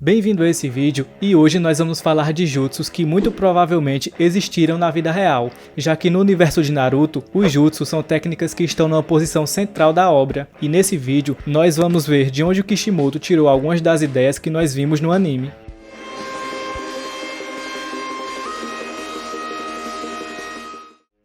Bem-vindo a esse vídeo e hoje nós vamos falar de jutsus que muito provavelmente existiram na vida real, já que no universo de Naruto, os jutsus são técnicas que estão numa posição central da obra, e nesse vídeo nós vamos ver de onde o Kishimoto tirou algumas das ideias que nós vimos no anime.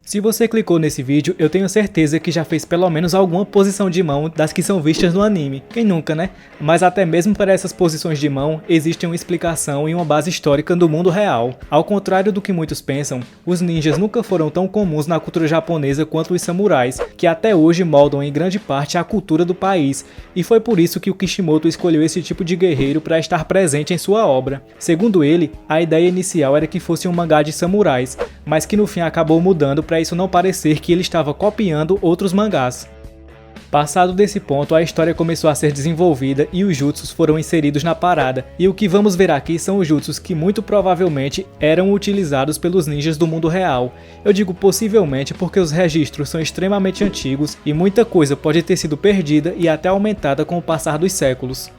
Se você clicou nesse vídeo, eu tenho certeza que já fez pelo menos alguma posição de mão das que são vistas no anime. Quem nunca, né? Mas até mesmo para essas posições de mão, existe uma explicação e uma base histórica do mundo real. Ao contrário do que muitos pensam, os ninjas nunca foram tão comuns na cultura japonesa quanto os samurais, que até hoje moldam em grande parte a cultura do país, e foi por isso que o Kishimoto escolheu esse tipo de guerreiro para estar presente em sua obra. Segundo ele, a ideia inicial era que fosse um mangá de samurais, mas que no fim acabou mudando para isso não parecer que ele estava copiando outros mangás. Passado desse ponto, a história começou a ser desenvolvida e os jutsus foram inseridos na parada, e o que vamos ver aqui são os jutsus que muito provavelmente eram utilizados pelos ninjas do mundo real. Eu digo possivelmente porque os registros são extremamente antigos e muita coisa pode ter sido perdida e até aumentada com o passar dos séculos.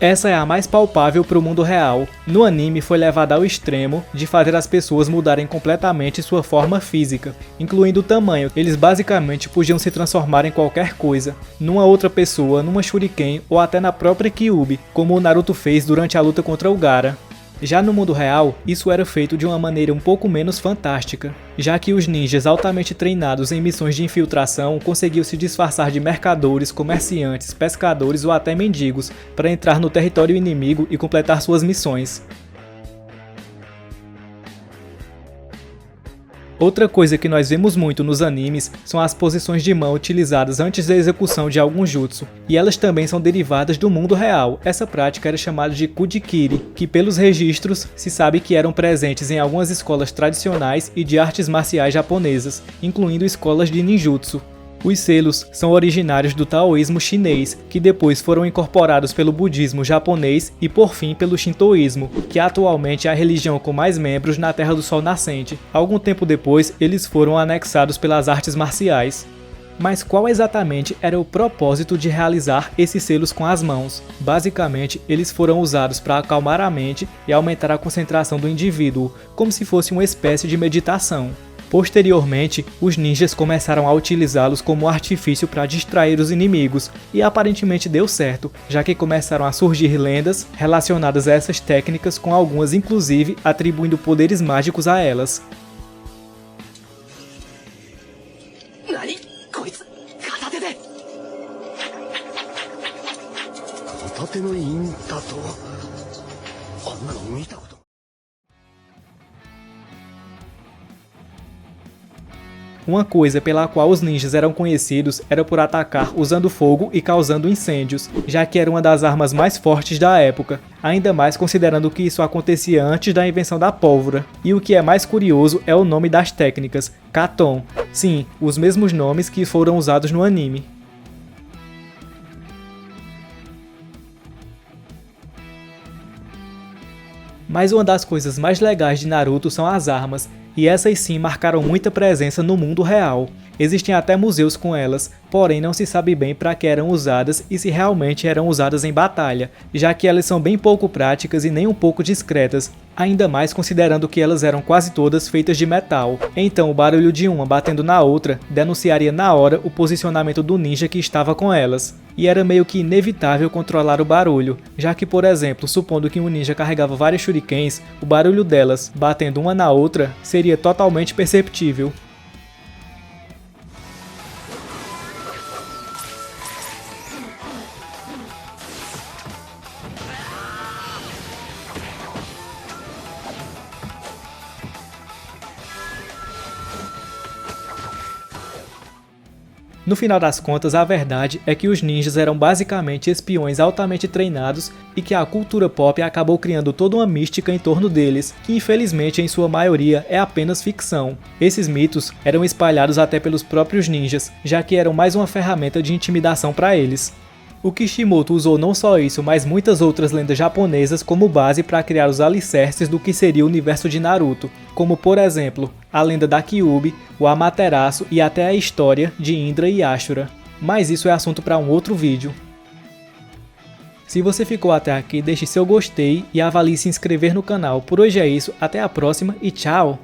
Essa é a mais palpável para o mundo real. No anime foi levada ao extremo de fazer as pessoas mudarem completamente sua forma física, incluindo o tamanho. Eles basicamente podiam se transformar em qualquer coisa, numa outra pessoa, numa shuriken ou até na própria Kyuubi, como o Naruto fez durante a luta contra o Gaara. Já no mundo real, isso era feito de uma maneira um pouco menos fantástica, já que os ninjas altamente treinados em missões de infiltração conseguiam se disfarçar de mercadores, comerciantes, pescadores ou até mendigos para entrar no território inimigo e completar suas missões. Outra coisa que nós vemos muito nos animes são as posições de mão utilizadas antes da execução de algum jutsu, e elas também são derivadas do mundo real. Essa prática era chamada de Kudikiri, que pelos registros se sabe que eram presentes em algumas escolas tradicionais e de artes marciais japonesas, incluindo escolas de ninjutsu. Os selos são originários do taoísmo chinês, que depois foram incorporados pelo budismo japonês e por fim pelo shintoísmo, que atualmente é a religião com mais membros na Terra do Sol Nascente. Algum tempo depois, eles foram anexados pelas artes marciais. Mas qual exatamente era o propósito de realizar esses selos com as mãos? Basicamente, eles foram usados para acalmar a mente e aumentar a concentração do indivíduo, como se fosse uma espécie de meditação. Posteriormente, os ninjas começaram a utilizá-los como artifício para distrair os inimigos, e aparentemente deu certo, já que começaram a surgir lendas relacionadas a essas técnicas, com algumas inclusive atribuindo poderes mágicos a elas. Uma coisa pela qual os ninjas eram conhecidos era por atacar usando fogo e causando incêndios, já que era uma das armas mais fortes da época, ainda mais considerando que isso acontecia antes da invenção da pólvora. E o que é mais curioso é o nome das técnicas, Katon. Sim, os mesmos nomes que foram usados no anime. Mas uma das coisas mais legais de Naruto são as armas, e essas sim marcaram muita presença no mundo real. Existem até museus com elas, porém não se sabe bem para que eram usadas e se realmente eram usadas em batalha, já que elas são bem pouco práticas e nem um pouco discretas, ainda mais considerando que elas eram quase todas feitas de metal. Então o barulho de uma batendo na outra denunciaria na hora o posicionamento do ninja que estava com elas. E era meio que inevitável controlar o barulho, já que, por exemplo, supondo que um ninja carregava várias shurikens, o barulho delas, batendo uma na outra, seria totalmente perceptível. No final das contas, a verdade é que os ninjas eram basicamente espiões altamente treinados e que a cultura pop acabou criando toda uma mística em torno deles, que infelizmente em sua maioria é apenas ficção. Esses mitos eram espalhados até pelos próprios ninjas, já que eram mais uma ferramenta de intimidação para eles. O Kishimoto usou não só isso, mas muitas outras lendas japonesas como base para criar os alicerces do que seria o universo de Naruto, como por exemplo, a lenda da Kyuubi, o Amaterasu e até a história de Indra e Ashura. Mas isso é assunto para um outro vídeo. Se você ficou até aqui, deixe seu gostei e avalie se inscrever no canal. Por hoje é isso, até a próxima e tchau!